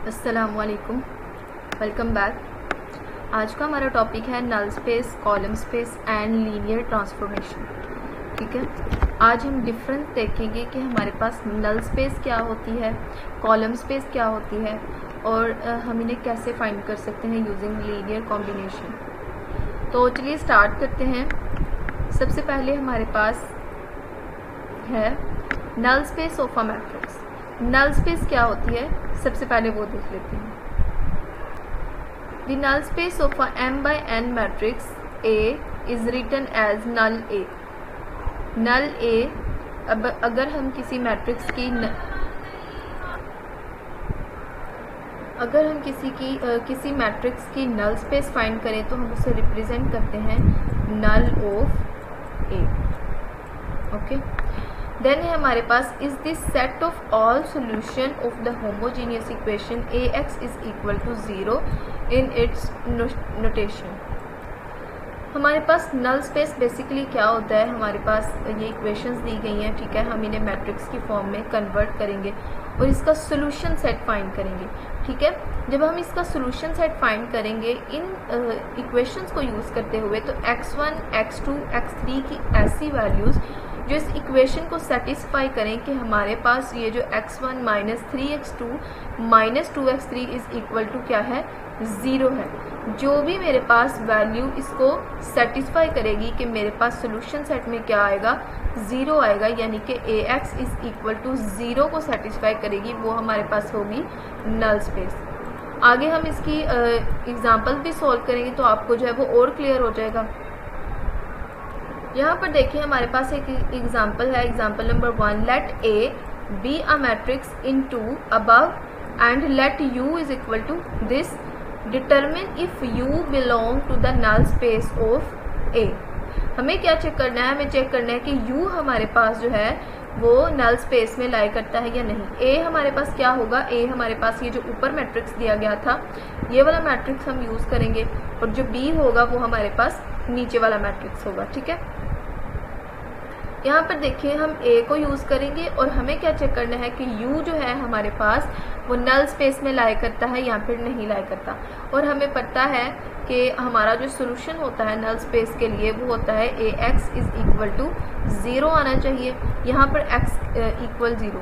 अस्सलामुअलैकुम, welcome back. आज का हमारा टॉपिक है null space, column space and linear transformation. ठीक है, आज हम डिफरेंस देखेंगे कि हमारे पास नल स्पेस क्या होती है, कॉलम स्पेस क्या होती है और हम इन्हें कैसे फाइंड कर सकते हैं यूजिंग लीनियर कॉम्बिनेशन। तो चलिए स्टार्ट करते हैं। सबसे पहले हमारे पास है null space of a matrix. Null space क्या होती है, सबसे पहले वो देख लेते हैं। The null space of a m by n matrix A is written as null A। Null A, अब अगर हम किसी मैट्रिक्स की किसी मैट्रिक्स की नल स्पेस फाइंड करें तो हम उसे रिप्रेजेंट करते हैं null of A। Okay, then है हमारे पास is this set of all solution of the homogeneous equation Ax is equal to 0 in its notation. हमारे पास नल स्पेस बेसिकली क्या होता है, हमारे पास ये इक्वेशंस दी गई हैं। ठीक है, हम इन्हें मैट्रिक्स की फॉर्म में कन्वर्ट करेंगे और इसका सोल्यूशन सेट फाइंड करेंगे। ठीक है, जब हम इसका सोल्यूशन सेट फाइंड करेंगे इन इक्वेशंस को यूज़ करते हुए, तो x1, x2, x3 की ऐसी वैल्यूज़ जो इस इक्वेशन को सेटिस्फाई करें कि हमारे पास ये जो x1 minus 3x2 minus 2x3 is equal to क्या है, 0 है। जो भी मेरे पास वैल्यू इसको सेटिस्फाई करेगी कि मेरे पास सोल्यूशन सेट में क्या आएगा, 0 आएगा, यानी कि Ax इज इक्वल टू 0 को सेटिस्फाई करेगी, वो हमारे पास होगी नल स्पेस। आगे हम इसकी एग्जांपल भी सॉल्व करेंगे तो आपको जो है वो और क्लियर हो जाएगा। यहाँ पर देखिए हमारे पास एक एग्जांपल है, example number 1। Let A be a matrix in 2 above and let U is equal to this. Determine if U belong to the null space of A। हमें क्या चेक करना है, हमें चेक करना है कि U हमारे पास जो है वो नल स्पेस में लाई करता है या नहीं। A हमारे पास क्या होगा, A हमारे पास ये जो ऊपर मैट्रिक्स दिया गया था ये वाला मैट्रिक्स हम यूज़ करेंगे और जो B होगा वो हमारे पास नीचे वाला मैट्रिक्स होगा। ठीक है, यहाँ पर देखिए हम A को यूज़ करेंगे और हमें क्या चेक करना है कि U जो है हमारे पास वो नल स्पेस में लाई करता है या फिर नहीं लाई करता। और हमें पता है कि हमारा जो सोल्यूशन होता है नल स्पेस के लिए वो होता है Ax इज इक्वल टू 0 आना चाहिए। यहाँ पर x इक्वल 0,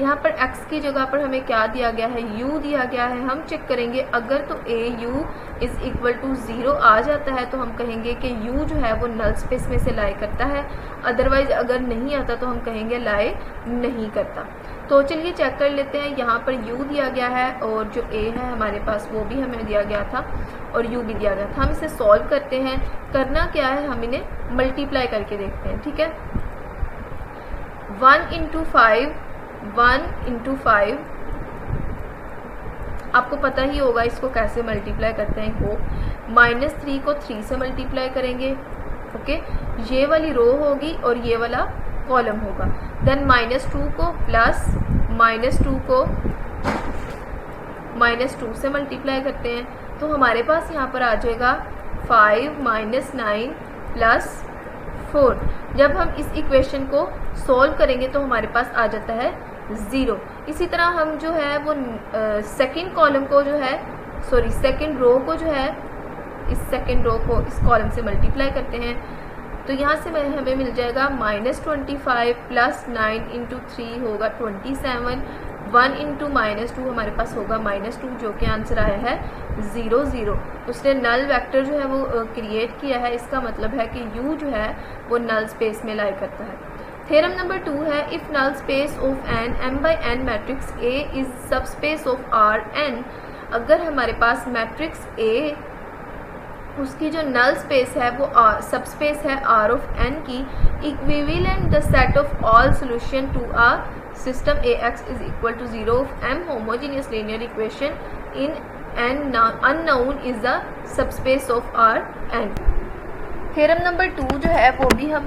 यहाँ पर x की जगह पर हमें क्या दिया गया है, u दिया गया है। हम चेक करेंगे अगर तो au इज इक्वल टू 0 आ जाता है तो हम कहेंगे कि u जो है वो नल स्पेस में से लाई करता है, अदरवाइज अगर नहीं आता तो हम कहेंगे लाई नहीं करता। तो चलिए चेक कर लेते हैं। यहाँ पर u दिया गया है और जो a है हमारे पास वो भी हमें दिया गया था और u भी दिया गया था। हम इसे सॉल्व करते हैं। करना क्या है, हम इन्हें मल्टीप्लाई करके देखते हैं। ठीक है, 1 इंटू 5 आपको पता ही होगा इसको कैसे मल्टीप्लाई करते हैं। को माइनस 3 को 3 से मल्टीप्लाई करेंगे। ओके, ये वाली रो होगी और ये वाला कॉलम होगा। देन माइनस 2 को प्लस माइनस 2 को माइनस 2 से मल्टीप्लाई करते हैं तो हमारे पास यहाँ पर आ जाएगा 5 माइनस 9 प्लस 4। जब हम इस इक्वेशन को सॉल्व करेंगे तो हमारे पास आ जाता है 0। इसी तरह हम जो है वो सेकंड कॉलम को जो है सेकंड रो को जो है इस सेकंड रो को इस कॉलम से मल्टीप्लाई करते हैं तो यहाँ से हमें मिल जाएगा माइनस 25 प्लस 9 इंटू 3 होगा 27। 1 इंटू माइनस 2 हमारे पास होगा माइनस 2, जो कि आंसर आया है 0 0। उसने नल वेक्टर जो है वो क्रिएट किया है। इसका मतलब है कि u जो है वो नल स्पेस में लाई करता है। थ्योरम नंबर 2 है, if null space of an m by n matrix A is subspace of Rn। अगर हमारे पास मैट्रिक्स A उसकी जो नल स्पेस है वो सबस्पेस है R ऑफ n की, equivalent the set of all solution to a system Ax is equal to 0 of m homogeneous linear equation in n unknown is the subspace of Rn। Theorem number 2 जो है वो भी हम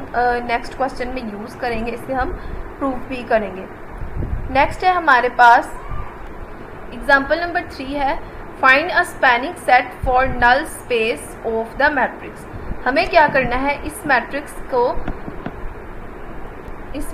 next question में use करेंगे, इसे हम proof भी करेंगे। नेक्स्ट है हमारे पास एग्जांपल नंबर 3 है, find a spanning set for null space of the matrix. हमें क्या करना है, इस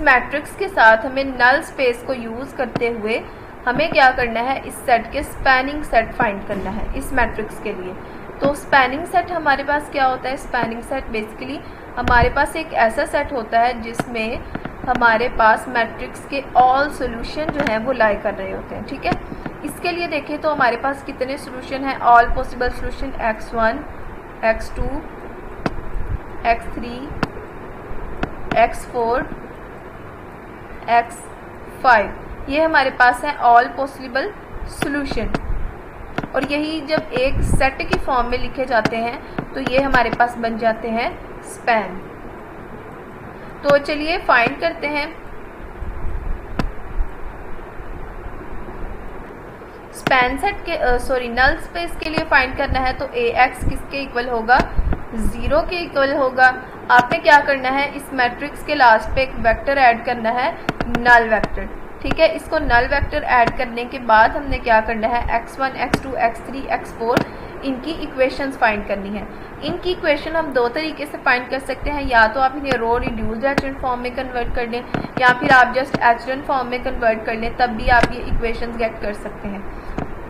मैट्रिक्स के साथ हमें नल स्पेस को यूज़ करते हुए हमें क्या करना है, इस सेट के स्पैनिंग सेट फाइंड करना है इस मैट्रिक्स के लिए। तो स्पैनिंग सेट हमारे पास क्या होता है, स्पैनिंग सेट बेसिकली हमारे पास एक ऐसा सेट होता है जिसमें हमारे पास मैट्रिक्स के ऑल सॉल्यूशन जो हैं वो लाई कर रहे होते हैं। ठीक है, इसके लिए देखें तो हमारे पास कितने सॉल्यूशन हैं, all possible solution x1 x2 x3 x4 x5, ये हमारे पास है ऑल पॉसिबल सॉल्यूशन। और यही जब एक सेट की फॉर्म में लिखे जाते हैं तो ये हमारे पास बन जाते हैं स्पैन। तो चलिए फाइंड करते हैं स्पैन सेट के नल स्पेस के लिए फाइंड करना है। तो ax किसके इक्वल होगा, 0 के इक्वल होगा। आपने क्या करना है, इस मैट्रिक्स के लास्ट पे एक वेक्टर ऐड करना है, नल वेक्टर। ठीक है, इसको नल वेक्टर ऐड करने के बाद हमने क्या करना है, x1 x2 x3 x4 इनकी इक्वेशंस फाइंड करनी है। इनकी इक्वेशन हम दो तरीके से फाइंड कर सकते हैं, या तो आप इन्हें रो रिड्यूस्ड एचेंट फॉर्म में कन्वर्ट कर लें, या फिर आप जस्ट एचेंट फॉर्म में कन्वर्ट कर लें, तब भी आप ये इक्वेशंस गेट कर सकते हैं।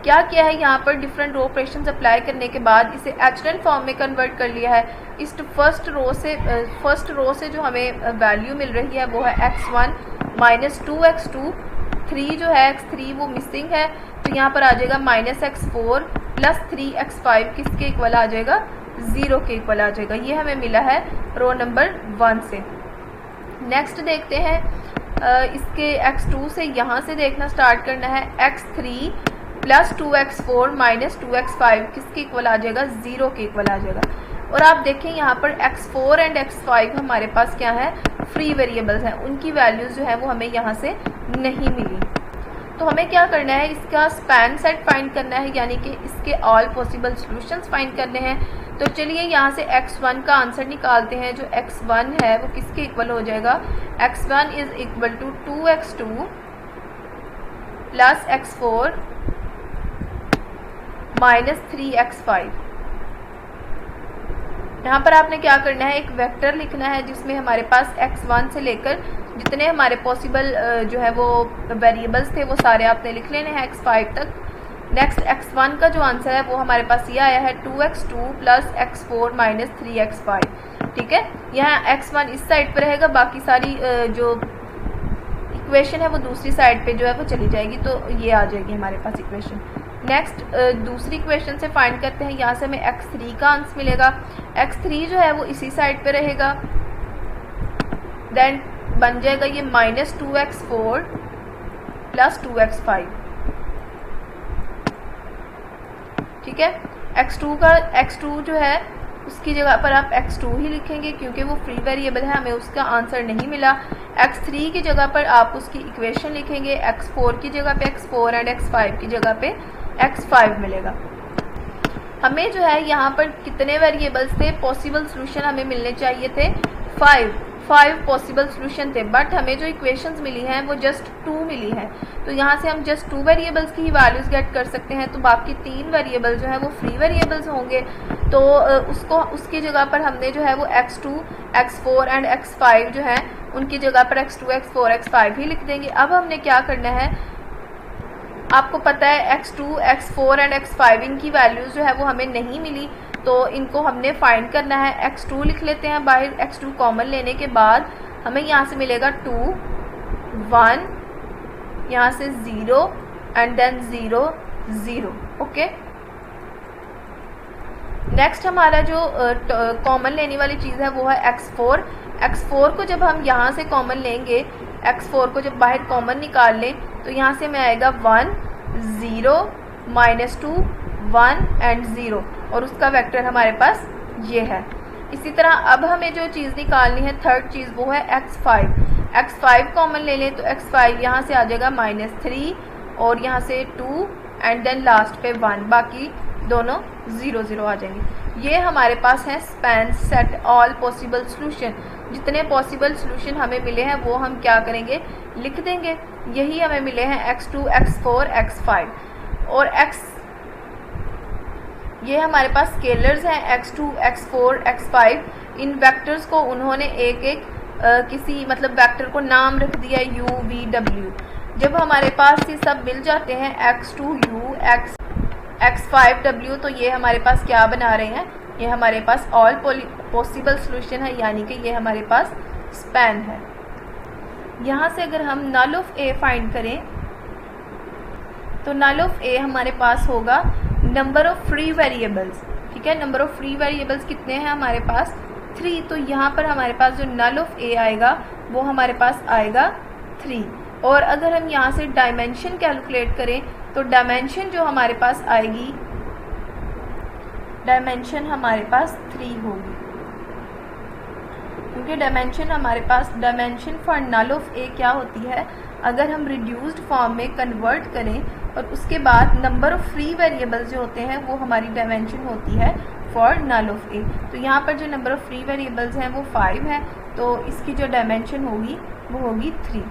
क्या किया है, यहाँ पर डिफरेंट रो ऑपरेशंस अप्लाई करने के बाद इसे एचेंट फॉर्म में कन्वर्ट कर लिया है। इस फर्स्ट रो से जो हमें वैल्यू मिल रही है वो है x1 माइनस 2x2, 3 जो है x3 वो मिसिंग है, तो यहाँ पर आ जाएगा माइनस x4 प्लस 3x5 किसके इक्वल आ जाएगा, 0 के इक्वल आ जाएगा। ये हमें मिला है रो नंबर 1 से। नेक्स्ट देखते हैं, इसके x2 से यहाँ से देखना स्टार्ट करना है, x3 plus 2x4 minus 2x5 किसके इक्वल आ जाएगा, 0 के इक्वल आ जाएगा। और आप देखें यहाँ पर x4 एंड x5 हमारे पास क्या है, फ्री वेरिएबल्स हैं, उनकी वैल्यूज़ जो है वो हमें यहाँ से नहीं मिली। तो हमें क्या करना है, इसका स्पैन सेट फाइंड करना है, यानी कि इसके ऑल पॉसिबल सॉल्यूशंस फाइंड करने हैं। तो चलिए यहाँ से x1 का आंसर निकालते हैं। जो x1 है वो किसके इक्वल हो जाएगा, x1 is equal to 2x2 plus x4 minus 3x5। यहाँ पर आपने क्या करना है, एक वेक्टर लिखना है जिसमें हमारे पास x1 से लेकर जितने हमारे पॉसिबल जो है वो वेरिएबल्स थे वो सारे आपने लिख लेने हैं x5 तक। नेक्स्ट x1 का जो आंसर है वो हमारे पास ये आया है 2x2 plus x4 minus 3x5। ठीक है, यहाँ x1 इस साइड पर रहेगा, बाकी सारी जो इक्वेशन है वो दूसरी साइड पे जो है वो चली जाएगी, तो ये आ जाएगी हमारे पास इक्वेशन। नेक्स्ट दूसरी इक्वेशन से फाइंड करते हैं, यहाँ से हमें x3 का आंसर मिलेगा। x3 जो है वो इसी साइड पे रहेगा, देन बन जाएगा ये माइनस 2x4 प्लस 2x5। ठीक है, x2 जो है उसकी जगह पर आप x2 ही लिखेंगे क्योंकि वो फ्री वेरिएबल है, हमें उसका आंसर नहीं मिला। x3 की जगह पर आप उसकी इक्वेशन लिखेंगे, x4 की जगह पे x4 एंड x5 की जगह पे x5 मिलेगा। हमें जो है यहाँ पर कितने वेरिएबल्स थे, पॉसिबल सॉल्यूशन हमें मिलने चाहिए थे 5 पॉसिबल सॉल्यूशन थे, बट हमें जो इक्वेशंस मिली हैं वो जस्ट 2 मिली हैं। तो यहाँ से हम जस्ट 2 वेरिएबल्स की ही वैल्यूज़ गेट कर सकते हैं, तो बाकी 3 वेरिएबल जो है वो फ्री वेरिएबल्स होंगे। तो उसकी जगह पर हमने जो है वो x2 x4 एंड x5 जो है उनकी जगह पर x2 x4 x5 ही लिख देंगे। अब हमने क्या करना है, आपको पता है x2 x4 एंड x5 इनकी वैल्यूज़ जो है वो हमें नहीं मिली, तो इनको हमने फाइंड करना है। x2 लिख लेते हैं बाहर, x2 कॉमन लेने के बाद हमें यहाँ से मिलेगा 2 1, यहाँ से 0 एंड देन 0 0। ओके, नेक्स्ट हमारा जो कॉमन लेने वाली चीज़ है वो है x4 को जब हम यहाँ से कॉमन लेंगे, x4 को जब बाहर कॉमन निकाल लें तो यहाँ से में आएगा 1 0 माइनस 2 1 एंड 0, और उसका वेक्टर हमारे पास ये है। इसी तरह अब हमें जो चीज़ निकालनी है, थर्ड चीज़, वो है x5 कॉमन ले लें तो x5 यहाँ से आ जाएगा -3 और यहाँ से 2 एंड देन लास्ट पे 1, बाकी दोनों 0 0 आ जाएंगे। ये हमारे पास है span set all possible solution. जितने पॉसिबल सॉल्यूशन हमें मिले हैं वो हम क्या करेंगे, लिख देंगे। यही हमें मिले हैं x2 x4 x5 और ये हमारे पास स्केलर्स हैं x2 x4 x5। इन वेक्टर्स को उन्होंने एक एक किसी मतलब वेक्टर को नाम रख दिया u v w। जब हमारे पास ये सब मिल जाते हैं x2u x5w, तो ये हमारे पास क्या बना रहे हैं, ये हमारे पास ऑल पॉसिबल सॉल्यूशन है, यानी कि ये हमारे पास स्पैन है। यहाँ से अगर हम नल ऑफ ए फाइंड करें तो नल ऑफ ए हमारे पास होगा नंबर ऑफ फ्री वेरिएबल्स। ठीक है, नंबर ऑफ फ्री वेरिएबल्स कितने हैं हमारे पास 3, तो यहाँ पर हमारे पास जो नल ऑफ ए आएगा वो हमारे पास आएगा 3। और अगर हम यहाँ से डायमेंशन कैलकुलेट करें तो डायमेंशन जो हमारे पास आएगी, डायमेंशन हमारे पास 3 होगी, क्योंकि डायमेंशन हमारे पास, डायमेंशन फॉर नल ऑफ ए क्या होती है, अगर हम रिड्यूस्ड फॉर्म में कन्वर्ट करें और उसके बाद नंबर ऑफ फ्री वेरिएबल्स जो होते हैं वो हमारी डायमेंशन होती है फॉर नल ऑफ ए। तो यहाँ पर जो नंबर ऑफ फ्री वेरिएबल्स हैं वो 5 है, तो इसकी जो डायमेंशन होगी वो होगी 3।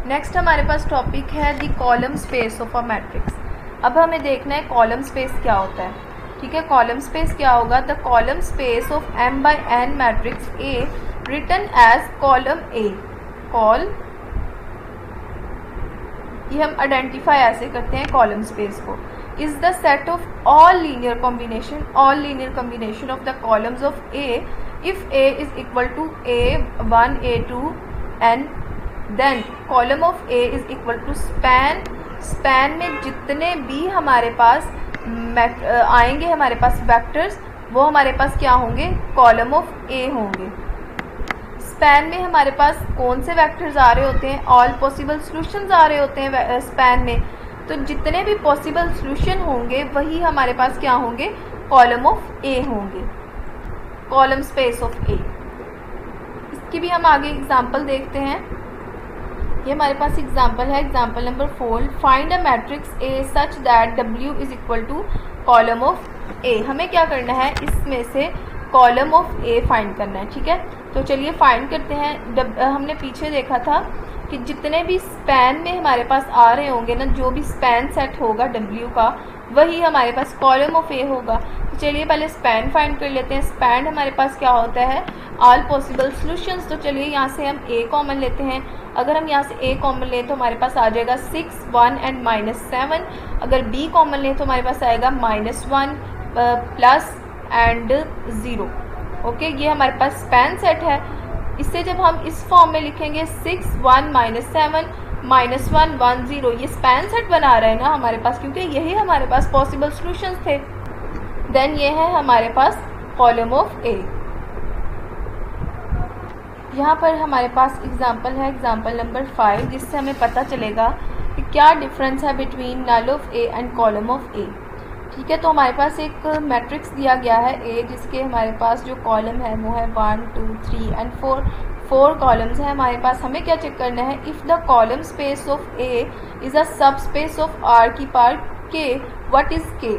नेक्स्ट हमारे पास टॉपिक है the column space of a matrix. अब हमें देखना है कॉलम स्पेस क्या होता है। ठीक है, कॉलम स्पेस क्या होगा, the column space of m/n matrix A written as column A, col, ये हम आइडेंटिफाई ऐसे करते हैं कॉलम स्पेस को, is the set of all linear combination of the columns of A if A is equal to A1 A2 and then column of A is equal to span में जितने भी हमारे पास आएंगे हमारे पास वेक्टर्स, वो हमारे पास क्या होंगे, कॉलम ऑफ A होंगे। स्पैन में हमारे पास कौन से वेक्टर्स आ रहे होते हैं, ऑल पॉसिबल सॉल्यूशंस आ रहे होते हैं स्पैन में, तो जितने भी पॉसिबल सॉल्यूशन होंगे वही हमारे पास क्या होंगे, कॉलम ऑफ A होंगे, कॉलम स्पेस ऑफ A। इसकी भी हम आगे एग्जांपल देखते हैं। ये हमारे पास एग्जांपल है, example number 4, find a matrix A such that W is equal to column of A। हमें क्या करना है, इसमें से कॉलम ऑफ A फाइंड करना है। ठीक है, तो चलिए फाइंड करते हैं। हमने पीछे देखा था कि जितने भी स्पैन में हमारे पास आ रहे होंगे ना, जो भी स्पैन सेट होगा W का, वही हमारे पास कॉलम ऑफ A होगा। तो चलिए पहले स्पैन फाइंड कर लेते हैं। स्पैन हमारे पास क्या होता है, ऑल पॉसिबल सॉल्यूशंस। तो चलिए यहाँ से हम A कॉमन लेते हैं। अगर हम यहाँ से A कॉमन लें तो हमारे पास आ जाएगा 6, 1 एंड -7। अगर B कॉमन लें तो हमारे पास आएगा -1 प्लस एंड 0। ओके, ये हमारे पास स्पैन सेट है। इससे जब हम इस फॉर्म में लिखेंगे 6, 1, -7, -1, 1, 0, ये स्पैन सेट बना रहे हैं ना हमारे पास, क्योंकि यही हमारे पास पॉसिबल सॉल्यूशंस थे। देन ये है हमारे पास कॉलम ऑफ A। यहाँ पर हमारे पास एग्जांपल है, एग्जांपल नंबर 5, जिससे हमें पता चलेगा कि क्या डिफरेंस है between null of A and column of A। ठीक है, तो हमारे पास एक मैट्रिक्स दिया गया है A, जिसके हमारे पास जो कॉलम है वो है 1, 2, 3 एंड 4 कॉलम्स हैं हमारे पास। हमें क्या चेक करना है, if the column space of A is a subspace of R की part K, what is K।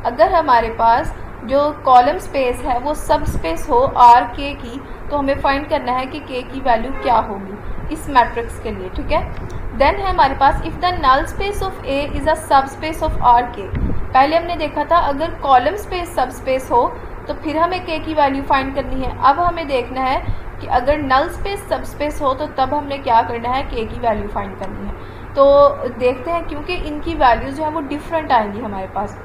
अगर हमारे पास जो कॉलम स्पेस है वो सब स्पेस हो R K की, तो हमें फाइंड करना है कि K की वैल्यू क्या होगी इस मैट्रिक्स के लिए। ठीक है, देन है हमारे पास if the null space of A is a subspace of R K। पहले हमने देखा था अगर कॉलम स्पेस सब स्पेस हो तो फिर हमें K की वैल्यू फाइंड करनी है। अब हमें देखना है कि अगर नल स्पेस सब स्पेस हो तो तब हमने क्या करना है, K की वैल्यू फाइंड करनी है। तो देखते हैं, क्योंकि इनकी वैल्यूज़ जो है वो डिफरेंट आएंगी हमारे पास।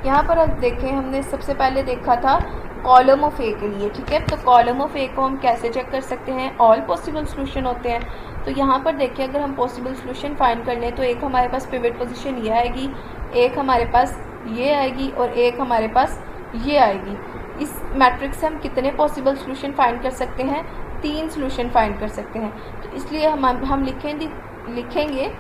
यहाँ पर अब देखें, हमने सबसे पहले देखा था कॉलम ऑफ A के लिए। ठीक है, तो कॉलम ऑफ A को हम कैसे चेक कर सकते हैं, ऑल पॉसिबल सॉल्यूशन होते हैं। तो यहाँ पर देखिए, अगर हम पॉसिबल सॉल्यूशन फाइंड कर लें तो एक हमारे पास पिवट पोजीशन ये आएगी, एक हमारे पास ये आएगी और एक हमारे पास ये आएगी। इस मैट्रिक्स से हम कितने पॉसिबल सॉल्यूशन फाइंड कर सकते हैं, 3 सॉल्यूशन फाइंड कर सकते हैं। तो इसलिए हम लिखेंगे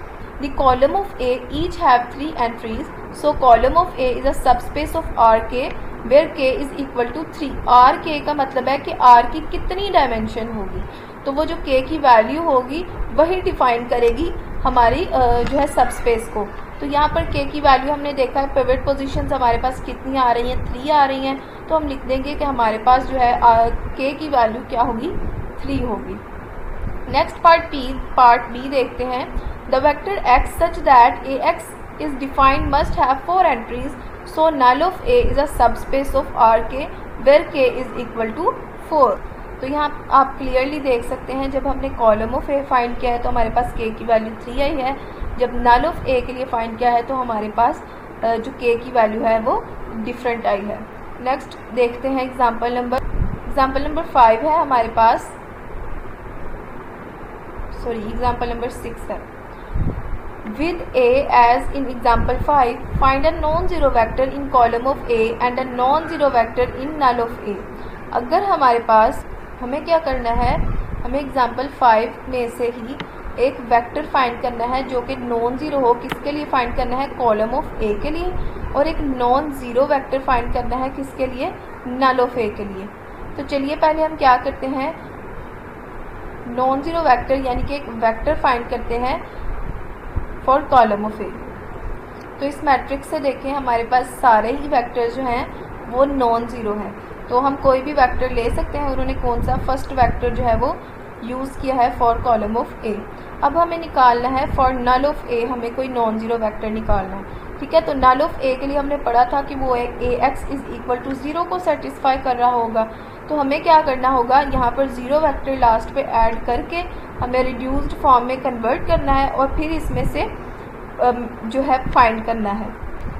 the column of A each have 3 entries, so column of A is a subspace of R K where K is equal to 3। R K का मतलब है कि R की कितनी डायमेंशन होगी, तो वो जो K की वैल्यू होगी वही डिफाइन करेगी हमारी जो है सबस्पेस को। तो यहाँ पर K की वैल्यू हमने देखा है, पिवट पोजीशंस हमारे पास कितनी आ रही हैं, 3 आ रही हैं। तो हम लिख देंगे कि हमारे पास जो है K की वैल्यू क्या होगी, 3 होगी। नेक्स्ट पार्ट B देखते हैं। The vector x such that Ax is defined must have 4 entries, so null of A is a subspace of R K where K is equal to 4। तो यहाँ आप clearly देख सकते हैं जब हमने कॉलम ऑफ ए फाइंड किया है तो हमारे पास के की वैल्यू 3 आई है, जब नल ऑफ ए के लिए फाइंड किया है तो हमारे पास जो के की वैल्यू है वो डिफरेंट आई है। नेक्स्ट देखते हैं एग्जाम्पल नंबर 5 है हमारे पास, एग्जाम्पल नंबर 6 है। With A as in example 5, find a non-zero vector in column of A and a non-zero vector in null of A। अगर हमारे पास हमें क्या करना है, हमें एग्जाम्पल 5 में से ही एक वेक्टर फाइंड करना है जो कि नॉन ज़ीरो हो। किसके लिए फाइंड करना है, कॉलम ऑफ ए के लिए, और एक नॉन ज़ीरो वेक्टर फाइंड करना है किसके लिए, नल ऑफ ए के लिए। तो चलिए पहले हम क्या करते हैं, नॉन ज़ीरो वेक्टर यानी कि एक वेक्टर फाइंड करते हैं फॉर कॉलम ऑफ ए। तो इस मैट्रिक्स से देखें हमारे पास सारे ही वेक्टर जो हैं वो नॉन ज़ीरो हैं, तो हम कोई भी वेक्टर ले सकते हैं। उन्होंने कौन सा फर्स्ट वेक्टर जो है वो यूज़ किया है फॉर कॉलम ऑफ ए। अब हमें निकालना है फॉर नल ऑफ ए, हमें कोई नॉन ज़ीरो वेक्टर निकालना है, ठीक है। तो नल ऑफ ए के लिए हमने पढ़ा था कि वो एक ए एक्स इज़ इक्वल टू 0 को सेटिस्फाई कर रहा होगा। तो हमें क्या करना होगा, यहाँ पर ज़ीरो वेक्टर लास्ट पे ऐड करके हमें रिड्यूस्ड फॉर्म में कन्वर्ट करना है और फिर इसमें से जो है फाइंड करना है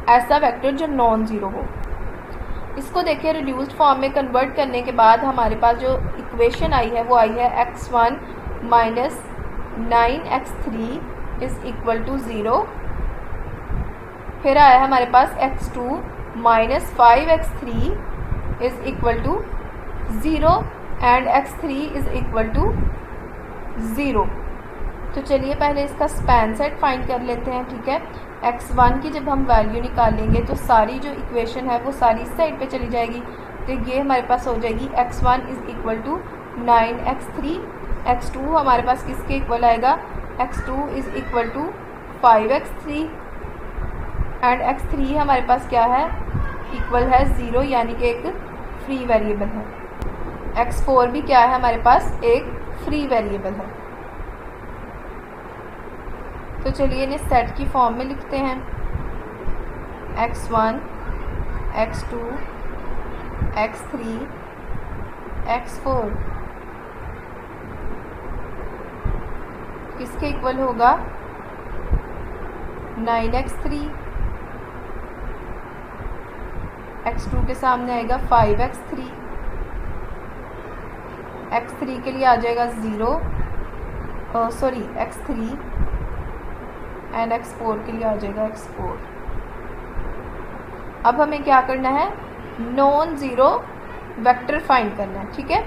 ऐसा वेक्टर जो नॉन ज़ीरो हो। इसको देखिए रिड्यूस्ड फॉर्म में कन्वर्ट करने के बाद हमारे पास जो इक्वेशन आई है वो आई है x1 minus 9x3 is equal to 0। फिर आया हमारे पास x2 minus 5x3 is equal to 0 and x3 is equal to 0। तो चलिए पहले इसका स्पैन सेट फाइंड कर लेते हैं, ठीक है। x1 की जब हम वैल्यू निकालेंगे तो सारी जो इक्वेशन है वो सारी इस साइड पे चली जाएगी, तो ये हमारे पास हो जाएगी x1 is equal to 9x3। x2 हमारे पास किसके इक्वल आएगा, x2 is equal to 5x3 and x3 हमारे पास क्या है, इक्वल है 0 यानी कि एक फ्री वेरिएबल है। x4 भी क्या है हमारे पास, एक फ्री वेरिएबल है। तो चलिए इन्हें सेट की फॉर्म में लिखते हैं, x1 x2 x3 x4 किसके इक्वल होगा, 9x3, x2 के सामने आएगा 5x3, x3 के लिए आ जाएगा 0, x3 एंड x4 के लिए आ जाएगा x4। अब हमें क्या करना है, नॉन ज़ीरो वेक्टर फाइंड करना है, ठीक है।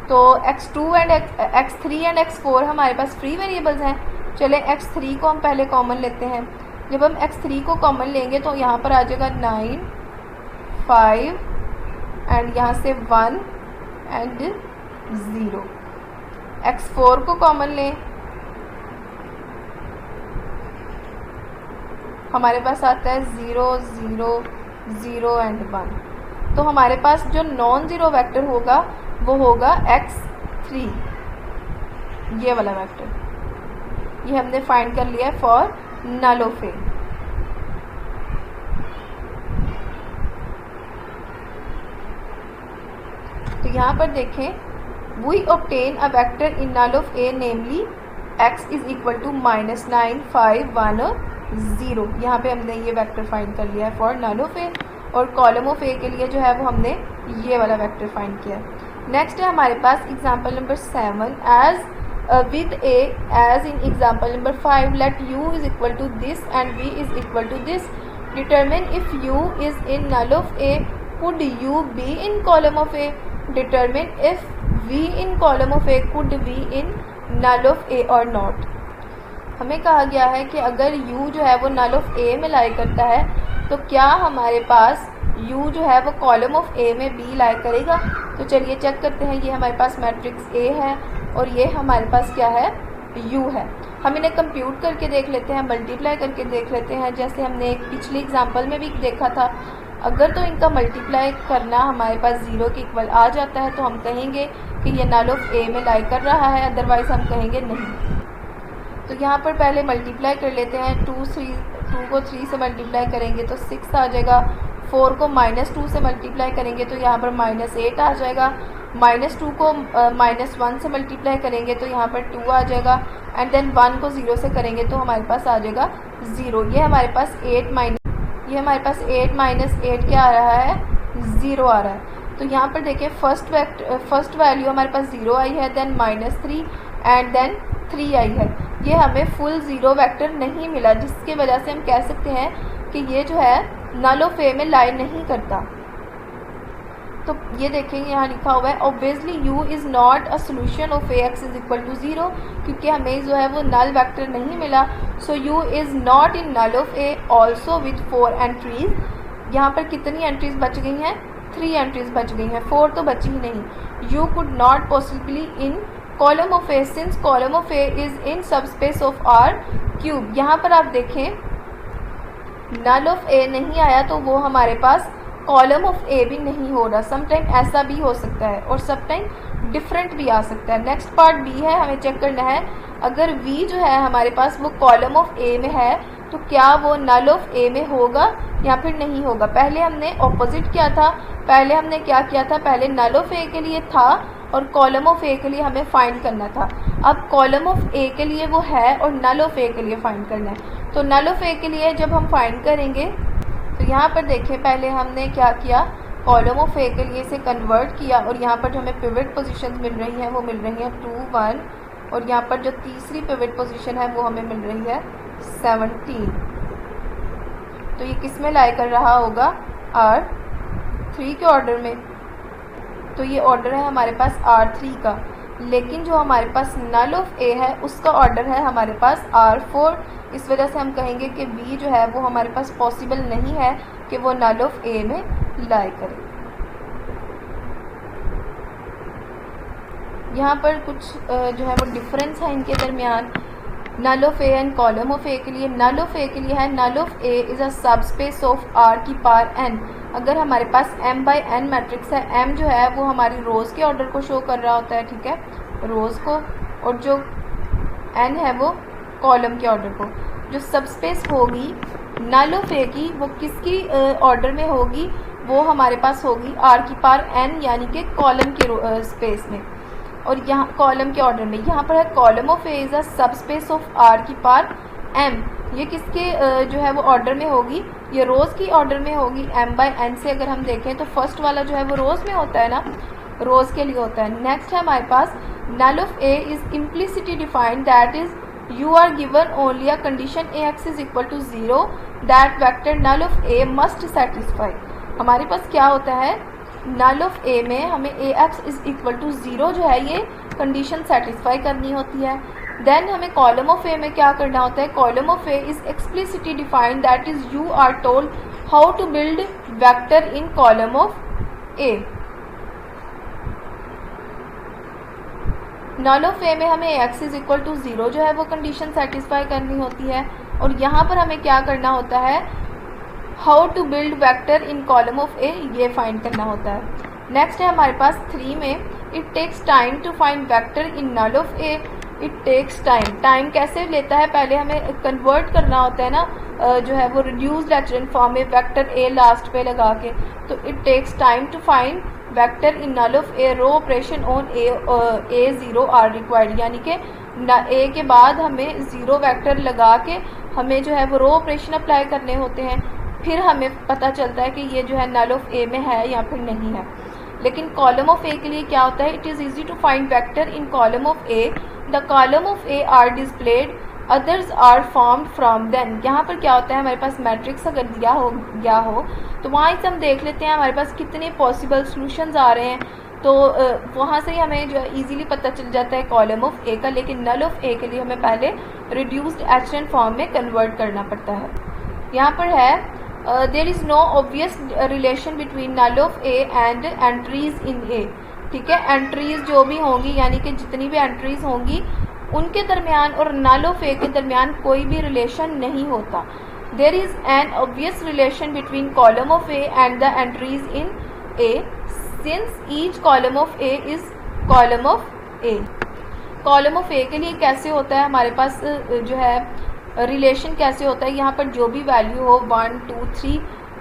तो x2 and x3 and x4 हमारे पास फ्री वेरिएबल्स हैं। चले x3 को हम पहले कॉमन लेते हैं। जब हम x3 को कॉमन लेंगे तो यहाँ पर आ जाएगा 9 5 एंड यहाँ से 1 एंड 0। x4 को कॉमन लें, हमारे पास आता है 0 0 0 एंड 1। तो हमारे पास जो नॉन ज़ीरो वेक्टर होगा वो होगा x3, ये वाला वेक्टर। ये हमने फाइंड कर लिया है फॉर नल ऑफ ए। तो यहाँ पर देखें, we obtain a vector in null of A namely x is equal to -9 5 1 और 0। यहाँ पे हमने ये वेक्टर फाइंड कर लिया है फॉर नल ऑफ ए, और कॉलम ऑफ ए के लिए जो है वो हमने ये वाला वेक्टर फाइंड किया है। नेक्स्ट है हमारे पास example number 7, as with a as in example number 5 let u is equal to this and v is equal to this, determine if u is in null of A could u be in column of A, determine if v in column of A could v in null of A और not. हमें कहा गया है कि अगर u जो है वो नल ऑफ ए में लाई करता है तो क्या हमारे पास u जो है वो कॉलम ऑफ ए में b लाई करेगा। तो चलिए चेक करते हैं। ये हमारे पास मैट्रिक्स a है और ये हमारे पास क्या है, u है। हम इन्हें कंप्यूट करके देख लेते हैं, मल्टीप्लाई करके देख लेते हैं, जैसे हमने एक पिछली एग्जांपल में भी देखा था। अगर तो इनका मल्टीप्लाई करना हमारे पास 0 के इक्वल आ जाता है तो हम कहेंगे कि ये नल ऑफ ए में लाई कर रहा है, अदरवाइज़ हम कहेंगे नहीं। तो यहाँ पर पहले मल्टीप्लाई कर लेते हैं। 2 को 3 से मल्टीप्लाई करेंगे तो 6 आ जाएगा। 4 को -2 से मल्टीप्लाई करेंगे तो यहाँ पर -8 आ जाएगा। -2 को -1 से मल्टीप्लाई करेंगे तो यहाँ पर 2 आ जाएगा, एंड देन 1 को 0 से करेंगे तो हमारे पास आ जाएगा 0। ये हमारे पास 8 माइनस 8 क्या आ रहा है, 0 आ रहा है। तो यहाँ पर देखिए फर्स्ट वैल्यू हमारे पास 0 आई है, देन -3 एंड देन 3 आई है। ये हमें फुल 0 वेक्टर नहीं मिला, जिसकी वजह से हम कह सकते हैं कि ये जो है नल ऑफ ए में लाई नहीं करता। तो ये देखेंगे यहाँ लिखा हुआ है obviously u is not a solution of A x is equal to 0, क्योंकि हमें जो है वो नल वेक्टर नहीं मिला। So u is not in null of A also with 4 entries. यहाँ पर कितनी एंट्रीज बच गई हैं, 3 एंट्रीज बच गई हैं, 4 तो बची ही नहीं। u could not possibly in column of A since column of A is in subspace of R cube. यहाँ पर आप देखें नल ऑफ ए नहीं आया तो वो हमारे पास कॉलम ऑफ ए भी नहीं हो रहा। समटाइम ऐसा भी हो सकता है और समटाइम डिफरेंट भी आ सकता है। नेक्स्ट पार्ट बी है, हमें चेक करना है अगर वी जो है हमारे पास वो कॉलम ऑफ ए में है तो क्या वो नल ऑफ ए में होगा या फिर नहीं होगा। पहले हमने ऑपोजिट किया था, पहले हमने क्या किया था, पहले नल ऑफ ए के लिए था और कॉलम ऑफ ए के लिए हमें फाइंड करना था। अब कॉलम ऑफ ए के लिए वो है और नल ऑफ ए के लिए फाइंड करना है। तो नल ऑफ ए के लिए जब हम फाइंड करेंगे तो यहाँ पर देखें पहले हमने क्या किया, कॉलम ऑफ ए के लिए इसे कन्वर्ट किया और यहाँ पर जो हमें पिवट पोजीशंस मिल रही हैं वो मिल रही हैं 2, 1 और यहाँ पर जो तीसरी पिवट पोजीशन है वो हमें मिल रही है 17। तो ये किस में लाई कर रहा होगा, R3 के ऑर्डर में। तो ये ऑर्डर है हमारे पास R3 का, लेकिन जो हमारे पास नल ऑफ ए है उसका ऑर्डर है हमारे पास R4। इस वजह से हम कहेंगे कि B जो है वो हमारे पास पॉसिबल नहीं है कि वो नल ऑफ ए में लाई करे। यहाँ पर कुछ जो है वो डिफरेंस है इनके दरमियान। Null of A and column of ए के लिए, नल ऑफ ए के लिए है null of A is a subspace of R की पावर n। अगर हमारे पास m/n मैट्रिक्स है, m जो है वो हमारी रोज़ के ऑर्डर को शो कर रहा होता है, ठीक है, रोज़ को, और जो n है वो कॉलम के ऑर्डर को। जो सबस्पेस होगी नल ऑफ ए की वो किसकी ऑर्डर में होगी, वो हमारे पास होगी R की पावर n यानी कि कॉलम के स्पेस में और यहाँ कॉलम के ऑर्डर में। यहाँ पर है column of A is a subspace of R की पावर m। ये किसके जो है वो ऑर्डर में होगी, ये रोज़ की ऑर्डर में होगी m/n से। अगर हम देखें तो फर्स्ट वाला जो है वो रोज़ में होता है ना, रोज़ के लिए होता है। नेक्स्ट है हमारे पास null of A is implicitly defined that is you are given only a condition ax is equal to 0 that vector null of a must satisfy। हमारे पास क्या होता है, नल ऑफ ए में हमें ax is equal to 0 जो है ये condition satisfy करनी होती है। देन हमें कॉलम ऑफ ए में क्या करना होता है, column of A is explicitly defined that is you are told how to build vector in column of A. Null of A में हमें x इज इक्वल टू 0 जो है वो कंडीशन सेटिस्फाई करनी होती है और यहाँ पर हमें क्या करना होता है, how to build vector in column of A, ये फाइंड करना होता है। नेक्स्ट है हमारे पास 3 में it takes time to find vector in null of A. It takes time कैसे लेता है, पहले हमें कन्वर्ट करना होता है ना, जो है वो रिड्यूस्ड एचरन फॉर्म में वेक्टर ए लास्ट पे लगा के। तो it takes time to find vector in null of A, row operation on A 0 are required, यानी कि ए के बाद हमें 0 वेक्टर लगा के हमें जो है वो रो ऑपरेशन अप्लाई करने होते हैं, फिर हमें पता चलता है कि ये जो है नल ऑफ ए में है या फिर नहीं है। लेकिन कॉलम ऑफ ए के लिए क्या होता है, it is easy to find vector in column of A, the column of A are displayed, others are formed from then. यहाँ पर क्या होता है, हमारे पास मैट्रिक्स अगर दिया हो तो वहाँ से हम देख लेते हैं हमारे पास कितने पॉसिबल सॉल्यूशंस आ रहे हैं, तो वहाँ से ही हमें जो है ईजीली पता चल जाता है कॉलम ऑफ ए का। लेकिन नल ऑफ ए के लिए हमें पहले रिड्यूस्ड एचरन फॉर्म में कन्वर्ट करना पड़ता है। यहाँ पर है there is no obvious relation between null of A and entries in A. ठीक है, एंट्रीज जो भी होंगी यानी कि जितनी भी एंट्रीज होंगी उनके दरमियान और नल ऑफ ए के दरमियान कोई भी रिलेशन नहीं होता। There is an obvious relation between column of A and the entries in A since each column of A is column of A. कॉलम ऑफ ए के लिए कैसे होता है हमारे पास जो है रिलेशन कैसे होता है, यहाँ पर जो भी वैल्यू हो 1 2 3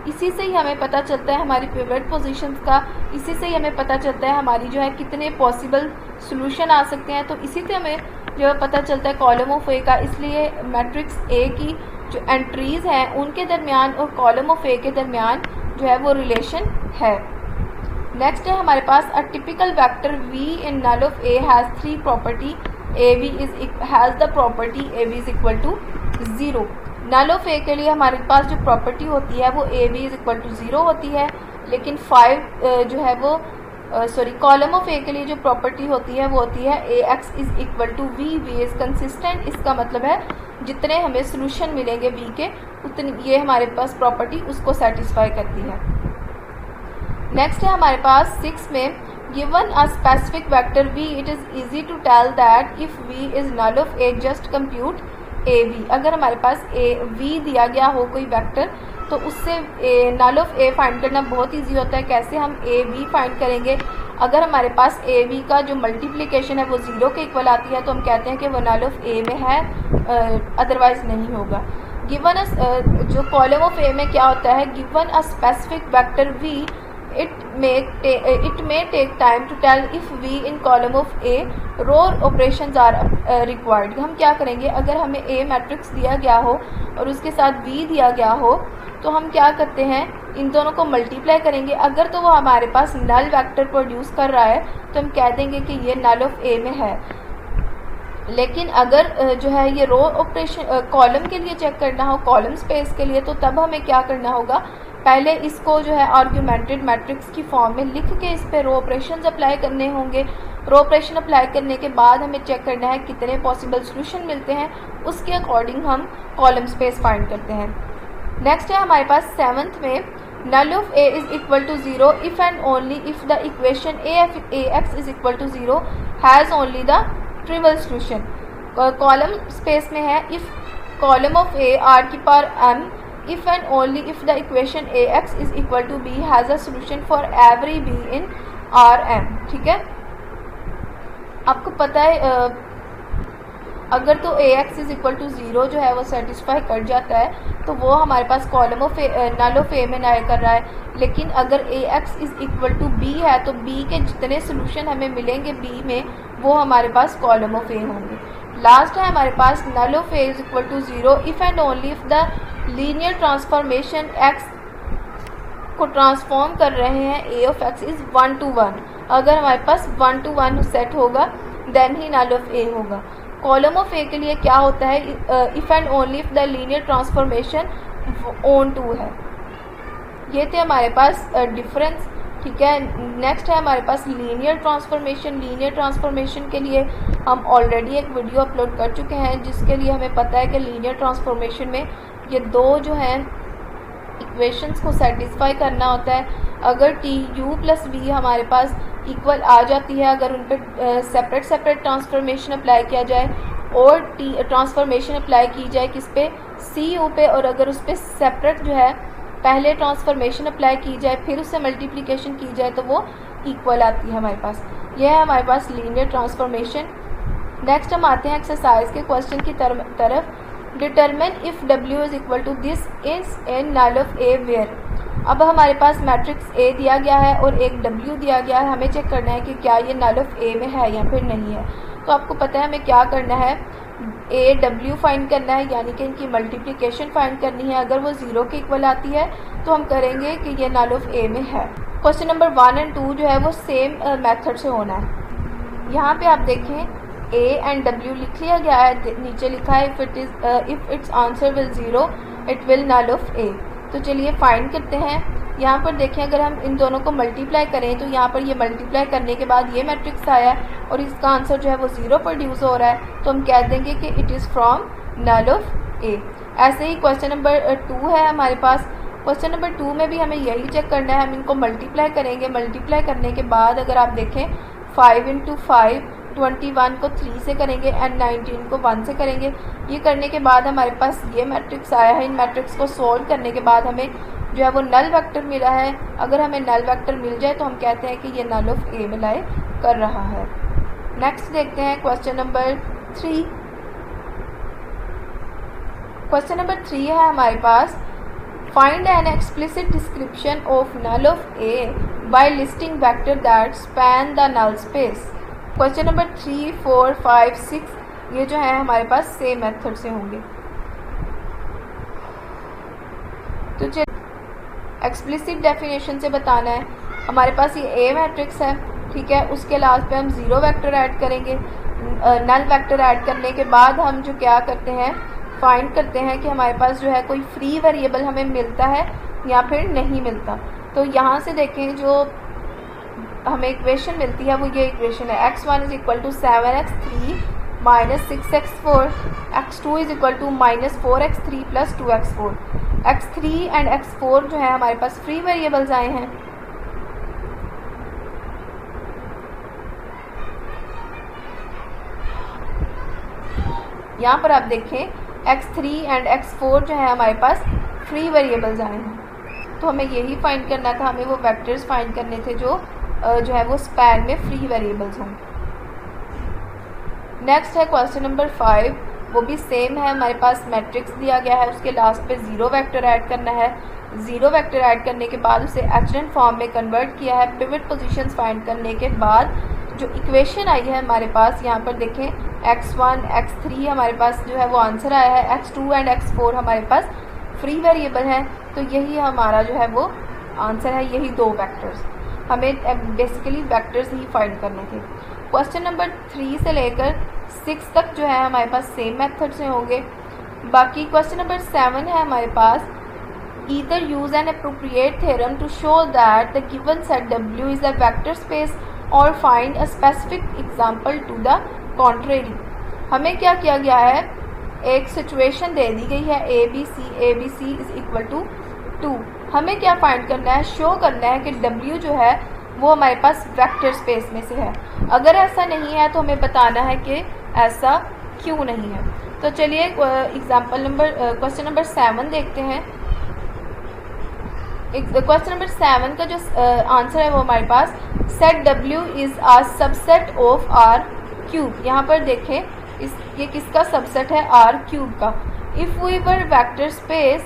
इसी से ही हमें पता चलता है हमारी पिवट पोजीशंस का, इसी से ही हमें पता चलता है हमारी जो है कितने पॉसिबल सॉल्यूशन आ सकते हैं। तो इसी से हमें जो है पता चलता है कॉलम ऑफ ए का। इसलिए मैट्रिक्स ए की जो एंट्रीज़ हैं उनके दरमियान और कॉलम ऑफ ए के दरमियान जो है वो रिलेशन है। नेक्स्ट है हमारे पास a typical vector v in null of a has 3 property av has the property av is equal to 0। Null of a के लिए हमारे पास जो प्रॉपर्टी होती है वो av इज इक्वल टू 0 होती है, लेकिन 5 जो है वो कॉलम ऑफ a के लिए जो प्रॉपर्टी होती है वो होती है ax is equal to v is consistent. इसका मतलब है जितने हमें सोल्यूशन मिलेंगे v के उतनी ये हमारे पास प्रॉपर्टी उसको सेटिस्फाई करती है। नेक्स्ट है हमारे पास 6 में given a specific vector v it is easy to tell that if v is null of a just compute av। अगर हमारे पास v दिया गया हो कोई वेक्टर तो उससे नल ऑफ a फाइंड करना बहुत इजी होता है। कैसे हम av फाइंड करेंगे? अगर हमारे पास av का जो मल्टीप्लिकेशन है वो 0 के इक्वल आती है तो हम कहते हैं कि वो नल ऑफ a में है, अदरवाइज़ नहीं होगा। गिवन जो कॉलम ऑफ a में क्या होता है, given a specific vector v it may take time to tell if v in column of a row operations are required। हम क्या करेंगे, अगर हमें a मैट्रिक्स दिया गया हो और उसके साथ v दिया गया हो तो हम क्या करते हैं, इन दोनों को मल्टीप्लाई करेंगे। अगर तो वो हमारे पास नल वेक्टर प्रोड्यूस कर रहा है तो हम कह देंगे कि ये नल ऑफ a में है। लेकिन अगर जो है ये रो ऑपरेशन कॉलम के लिए चेक करना हो, कॉलम स्पेस के लिए, तो तब हमें क्या करना होगा, पहले इसको जो है आर्ग्यूमेंटेड मैट्रिक्स की फॉर्म में लिख के इस पर रो ऑपरेशंस अप्लाई करने होंगे। रो ऑपरेशन अप्लाई करने के बाद हमें चेक करना है कितने पॉसिबल सॉल्यूशन मिलते हैं, उसके अकॉर्डिंग हम कॉलम स्पेस फाइंड करते हैं। नेक्स्ट है हमारे पास 7th में null of a is equal to 0 if and only if the equation ax is equal to 0 has only the trivial solution. Column space में है if column of a r की power m if and only if the equation ax is equal to b has a solution for every b in Rm। ठीक है, आपको पता है अगर तो ax इज इक्वल टू 0 जो है वो सेटिस्फाई कर जाता है तो वो हमारे पास column of null of a में ना कर रहा है। लेकिन अगर ax is equal to b है तो b के जितने सोल्यूशन हमें मिलेंगे b में वो हमारे पास कॉलम ऑफ a होंगे। लास्ट है हमारे पास null of a is equal to 0 if and only if the linear transformation x को ट्रांसफॉर्म कर रहे हैं a of x is 1 to 1। अगर हमारे पास 1 to 1 सेट होगा देन ही नल ऑफ a होगा। कॉलम ऑफ a के लिए क्या होता है, if and only if the linear transformation on to है। ये थे हमारे पास डिफरेंस। ठीक है, नेक्स्ट है हमारे पास लीनियर ट्रांसफॉर्मेशन। लीनियर ट्रांसफॉर्मेशन के लिए हम ऑलरेडी एक वीडियो अपलोड कर चुके हैं जिसके लिए हमें पता है कि लीनियर ट्रांसफॉर्मेशन में ये दो जो हैं इक्वेशंस को सेटिस्फाई करना होता है। अगर टी यू प्लस वी हमारे पास इक्वल आ जाती है, अगर उन पर सेपरेट ट्रांसफॉर्मेशन अप्लाई किया जाए और टी ट्रांसफॉर्मेशन अप्लाई की जाए किस पे, सी यू पे, और अगर उस पर सेपरेट जो है पहले ट्रांसफॉर्मेशन अप्लाई की जाए फिर उससे मल्टीप्लिकेशन की जाए तो वो इक्वल आती है हमारे पास। यह है हमारे पास लीनियर ट्रांसफॉर्मेशन। नेक्स्ट हम आते हैं एक्सरसाइज के क्वेश्चन की तरफ। Determine if W is equal to this is in null of A where. अब हमारे पास मैट्रिक्स A दिया गया है और एक W दिया गया है, हमें चेक करना है कि क्या ये नल ऑफ A में है या फिर नहीं है। तो आपको पता है हमें क्या करना है, A W फाइंड करना है, यानी कि इनकी मल्टीप्लिकेशन फाइंड करनी है। अगर वो 0 के इक्वल आती है तो हम करेंगे कि ये नल ऑफ A में है। क्वेश्चन नंबर 1 और 2 जो है वो सेम मेथड से होना है। यहाँ पे आप देखें A एंड W लिख लिया गया है, नीचे लिखा है if it's answer will 0 it will null of A। तो चलिए फाइंड करते हैं। यहाँ पर देखें अगर हम इन दोनों को मल्टीप्लाई करें तो यहाँ पर ये मल्टीप्लाई करने के बाद ये मैट्रिक्स आया और इसका आंसर जो है वो 0 प्रोड्यूस हो रहा है, तो हम कह देंगे कि it is from null of A। ऐसे ही क्वेश्चन नंबर 2 है हमारे पास। क्वेश्चन नंबर 2 में भी हमें यही चेक करना है, हम इनको मल्टीप्लाई करेंगे। मल्टीप्लाई करने के बाद अगर आप देखें 5 × 5 21 को 3 से करेंगे एंड 19 को 1 से करेंगे। ये करने के बाद हमारे पास ये मैट्रिक्स आया है। इन मैट्रिक्स को सोल्व करने के बाद हमें जो है वो नल वेक्टर मिला है। अगर हमें नल वेक्टर मिल जाए तो हम कहते हैं कि ये नल ऑफ A में लाई कर रहा है। नेक्स्ट देखते हैं क्वेश्चन नंबर 3। क्वेश्चन नंबर 3 है हमारे पास find an explicit description of null of A by listing vector that span the null space. Question number 3, 4, 5, 6 ये जो है हमारे पास सेम मेथड से होंगे। तो चलिए एक्सप्लिसिट डेफिनेशन से बताना है। हमारे पास ये ए मैट्रिक्स है, ठीक है, उसके लास्ट पे हम ज़ीरो वेक्टर ऐड करेंगे। नल वेक्टर ऐड करने के बाद हम जो क्या करते हैं, फाइंड करते हैं कि हमारे पास जो है कोई फ्री वेरिएबल हमें मिलता है या फिर नहीं मिलता। तो यहाँ से देखें जो हमें इक्वेशन मिलती है वो ये इक्वेशन है, x1 is equal to 7x3 minus 6x4, x2 is equal to minus 4x3 plus 2x4। x3 and x4 जो है हमारे पास फ्री वेरिएबल्स आए हैं। यहाँ पर आप देखें x3 एंड x4 जो है हमारे पास फ्री वेरिएबल्स आए हैं। तो हमें यही फाइंड करना था, हमें वो वेक्टर्स फाइंड करने थे जो है वो स्पैन में फ्री वेरिएबल्स हों। नेक्स्ट है क्वेश्चन नंबर 5, वो भी सेम है। हमारे पास मैट्रिक्स दिया गया है, उसके लास्ट पे ज़ीरो वेक्टर ऐड करना है। ज़ीरो वेक्टर ऐड करने के बाद उसे एचरन फॉर्म में कन्वर्ट किया है। पिवट पोजीशंस फाइंड करने के बाद जो इक्वेशन आई है हमारे पास, यहाँ पर देखें x1 x3 हमारे पास जो है वो आंसर आया है। x2 एंड x4 हमारे पास फ्री वेरिएबल हैं, तो यही हमारा जो है वो आंसर है। यही दो वेक्टर्स हमें बेसिकली वेक्टर्स ही फाइंड करने थे। क्वेश्चन नंबर 3 से लेकर 6 तक जो है हमारे पास सेम मेथड से होंगे। बाकी क्वेश्चन नंबर 7 है हमारे पास, either use an appropriate theorem to show that the given set W is a vector space or find a specific example to the contrary। हमें क्या किया गया है, एक सिचुएशन दे दी गई है A B C is equal to 2। हमें क्या फाइंड करना है, शो करना है कि W जो है वो हमारे पास वेक्टर स्पेस में से है। अगर ऐसा नहीं है तो हमें बताना है कि ऐसा क्यों नहीं है। तो चलिए क्वेश्चन नंबर 7 देखते हैं। क्वेश्चन नंबर 7 का जो आंसर है वो हमारे पास set W is a subset of R cube. यहाँ पर देखें ये किसका सबसेट है, R क्यूब का। If we were vector space,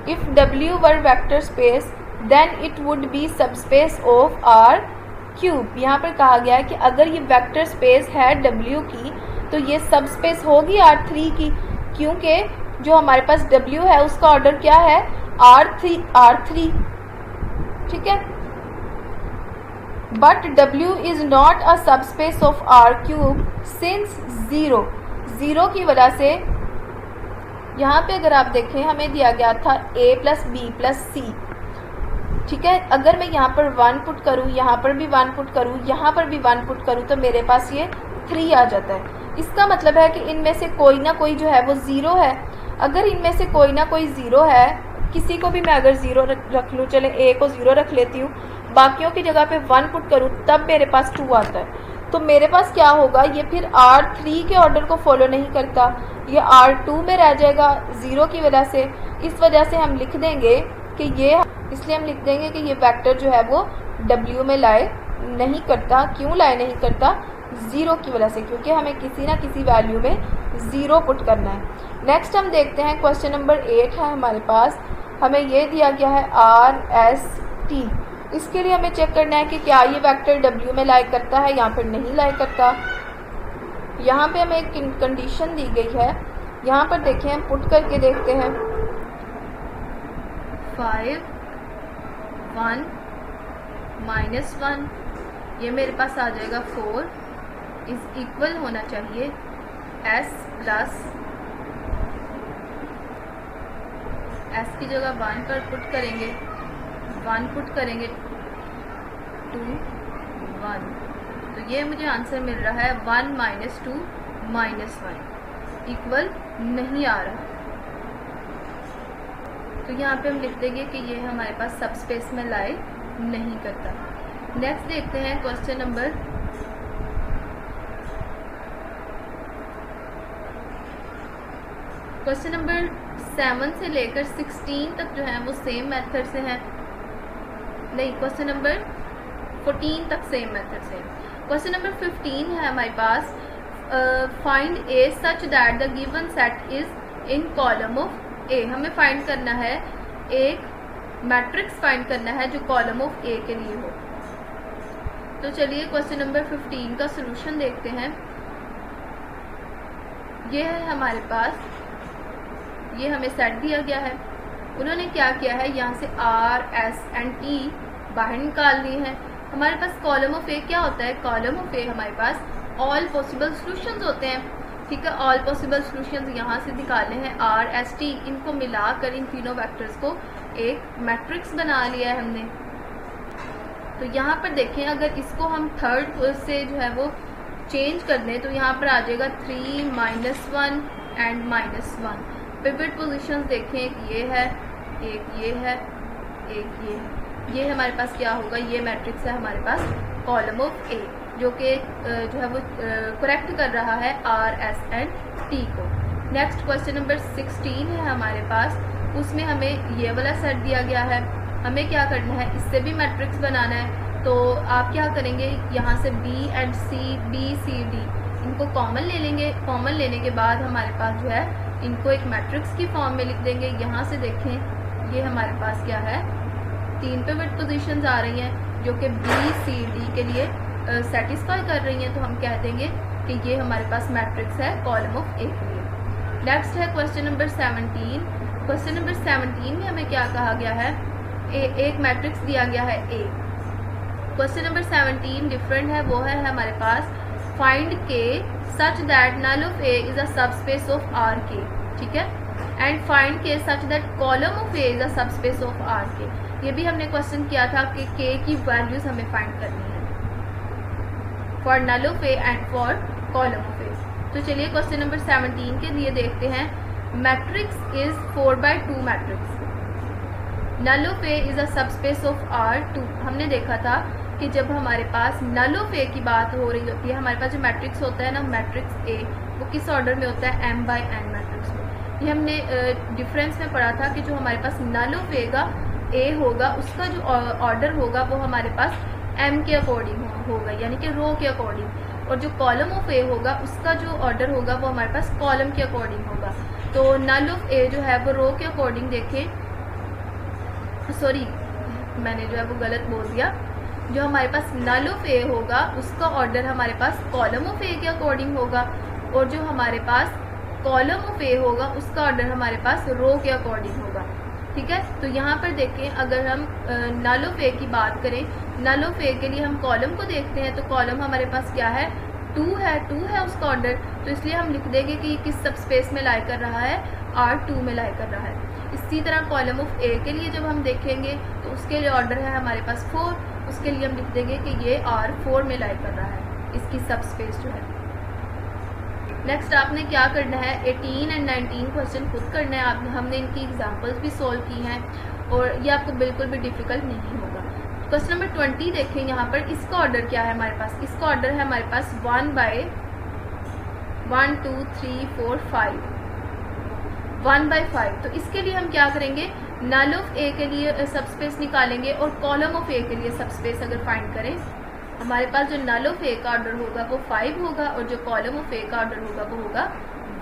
if W were vector space then it would be subspace of R cube. यहाँ पर कहा गया है कि अगर ये वेक्टर स्पेस है W की तो ये सबस्पेस होगी R3 की, क्योंकि जो हमारे पास W है उसका ऑर्डर क्या है, R3, ठीक है। But W is not a subspace of R cube since zero की वजह से यहाँ पे अगर आप देखें हमें दिया गया था A plus B plus C, ठीक है। अगर मैं यहाँ पर 1 पुट करूँ, यहाँ पर भी 1 पुट करूँ, यहाँ पर भी 1 पुट करूँ तो मेरे पास ये 3 आ जाता है। इसका मतलब है कि इनमें से कोई ना कोई जो है वो ज़ीरो है। अगर इनमें से कोई ना कोई ज़ीरो है, किसी को भी मैं अगर ज़ीरो रख लूँ, चले A को ज़ीरो रख लेती हूँ, बाकियों की जगह पे 1 पुट करूँ तब मेरे पास 2 आता है। तो मेरे पास क्या होगा, ये फिर R3 के ऑर्डर को फॉलो नहीं करता, ये R2 में रह जाएगा ज़ीरो की वजह से। इस वजह से हम लिख देंगे कि इसलिए हम लिख देंगे कि ये वेक्टर जो है वो W में लाए नहीं करता। क्यों लाए नहीं करता, ज़ीरो की वजह से, क्योंकि हमें किसी ना किसी वैल्यू में ज़ीरो पुट करना है। नेक्स्ट हम देखते हैं क्वेश्चन नंबर 8 है हमारे पास। हमें ये दिया गया है RST। इसके लिए हमें चेक करना है कि क्या ये वेक्टर W में लाई करता है या फिर नहीं लाई करता। यहाँ पे हमें एक कंडीशन दी गई है, यहाँ पर देखें, हम पुट करके देखते हैं। 5 1 -1 ये मेरे पास आ जाएगा 4 इज इक्वल होना चाहिए S प्लस S की जगह 1 पर पुट करेंगे, 1 पुट करेंगे 2 1, तो ये मुझे आंसर मिल रहा है 1 - 2 - 1 इक्वल नहीं आ रहा। तो यहाँ पे हम लिख देंगे कि ये हमारे पास सबस्पेस में लाई नहीं करता। नेक्स्ट देखते हैं क्वेश्चन नंबर 7 से लेकर 16 तक जो है वो सेम मेथड से है। नहीं, क्वेश्चन नंबर 14 तक सेम मेथड से। क्वेश्चन नंबर 15 है हमारे पास, find A such that the given set is in column of A, हमें फाइंड करना है एक मैट्रिक्स फाइंड करना है जो कॉलम ऑफ ए के लिए हो। तो चलिए क्वेश्चन नंबर 15 का सॉल्यूशन देखते हैं। ये है हमारे पास, ये हमें सेट दिया गया है। उन्होंने क्या किया है, यहाँ से आर एस एंड टी बाहर निकाल लिए हैं। हमारे पास कॉलम ऑफ ए क्या होता है, कॉलम ऑफ ए हमारे पास ऑल पॉसिबल सॉल्यूशंस होते हैं, ठीक है। ऑल पॉसिबल सॉल्यूशंस यहाँ से निकालने हैं आर एस टी, इनको मिलाकर इन तीनों वेक्टर्स को एक मैट्रिक्स बना लिया है हमने। तो यहाँ पर देखें, अगर इसको हम थर्ड से जो है वो चेंज कर दें तो यहाँ पर आ जाएगा 3 -1 एंड -1। पिवट पोजीशंस देखें, एक ये है, एक ये है, एक ये है। ये हमारे पास क्या होगा, ये मैट्रिक्स है हमारे पास कॉलम ऑफ ए, जो कि जो है वो करेक्ट कर रहा है आर एस एंड टी को। नेक्स्ट क्वेश्चन नंबर 16 है हमारे पास, उसमें हमें ये वाला सेट दिया गया है। हमें क्या करना है, इससे भी मैट्रिक्स बनाना है। तो आप क्या करेंगे, यहाँ से B and C, B C D, इनको कॉमन ले लेंगे। कॉमन लेने के बाद हमारे पास जो है इनको एक मैट्रिक्स की फॉर्म में लिख देंगे। यहाँ से देखें, ये हमारे पास क्या है, 3 पिवट पोजीशंस आ रही हैं जो कि बी सी डी के लिए सेटिस्फाई कर रही हैं। तो हम कह देंगे कि ये हमारे पास मैट्रिक्स है कॉलम ऑफ ए के लिए। नेक्स्ट है क्वेश्चन नंबर 17। क्वेश्चन नंबर 17 में हमें क्या कहा गया है, एक मैट्रिक्स दिया गया है ए। क्वेश्चन नंबर 17 डिफरेंट है, वो है हमारे पास find k such that null of A is a subspace of R k, ठीक है, and find k such that column of A is a subspace of R k. ये भी हमने क्वेश्चन किया था कि के की वैल्यूज हमें फाइंड करनी है for null of A and for column of A. तो चलिए क्वेश्चन नंबर 17 के लिए देखते हैं। Matrix is 4/2 matrix, null of A is a subspace of R2। हमने देखा था कि जब हमारे पास नल ऑफ ए की बात हो रही होती है, हमारे पास जो मैट्रिक्स होता है ना, मैट्रिक्स ए, वो किस ऑर्डर में होता है, m/n मैट्रिक्स में। ये हमने डिफरेंस में पढ़ा था कि जो हमारे पास नल ऑफ ए का ए होगा, उसका जो ऑर्डर होगा वो हमारे पास m के अकॉर्डिंग होगा, यानी कि रो के अकॉर्डिंग। और जो कॉलम ऑफ ए होगा, उसका जो ऑर्डर होगा वो हमारे पास कॉलम के अकॉर्डिंग होगा। तो नल ऑफ ए जो है वो रो के अकॉर्डिंग, देखें, सॉरी मैंने जो है वो गलत बोल दिया। जो हमारे पास नल ऑफ ए होगा उसका ऑर्डर हमारे पास कॉलम ऑफ ए के अकॉर्डिंग होगा, और जो हमारे पास कॉलम ऑफ ए होगा उसका ऑर्डर हमारे पास रो के अकॉर्डिंग होगा, ठीक है। तो यहाँ पर देखें, अगर हम नल ऑफ ए की बात करें, नल ऑफ ए के लिए हम कॉलम को देखते हैं, तो कॉलम हमारे पास क्या है, 2 है उसका ऑर्डर। तो इसलिए हम लिख देंगे कि किस सबस्पेस में लाई कर रहा है, R2 में लाई कर रहा है। इसी तरह कॉलम ऑफ ए के लिए जब हम देखेंगे तो उसके लिए ऑर्डर है हमारे पास 4, उसके लिए हम लिख देंगे कि ये R4 में लाई कर रहा है, इसकी सबस्पेस जो है। नेक्स्ट आपने क्या करना है, 18 एंड 19 क्वेश्चन खुद करना है। हमने इनकी एग्जांपल्स भी सॉल्व की हैं और ये आपको बिल्कुल भी डिफिकल्ट नहीं होगा। क्वेश्चन नंबर 20 देखें, यहाँ पर इसका ऑर्डर क्या है हमारे पास, इसका ऑर्डर है हमारे पास 1/1 2 3 4 5, 1/5। तो इसके लिए हम क्या करेंगे, नल ऑफ ए के लिए सबस्पेस निकालेंगे और कॉलम ऑफ ए के लिए सबस्पेस अगर फाइंड करें, हमारे पास जो नल ऑफ ए का ऑर्डर होगा वो 5 होगा और जो कॉलम ऑफ ए का ऑर्डर होगा वो होगा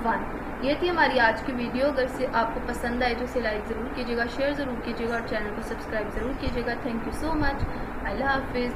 1। ये थी हमारी आज की वीडियो। अगर से आपको पसंद आए तो इसे लाइक ज़रूर कीजिएगा, शेयर ज़रूर कीजिएगा और चैनल को सब्सक्राइब ज़रूर कीजिएगा। Thank you so much. अल्लाह हाफिज़।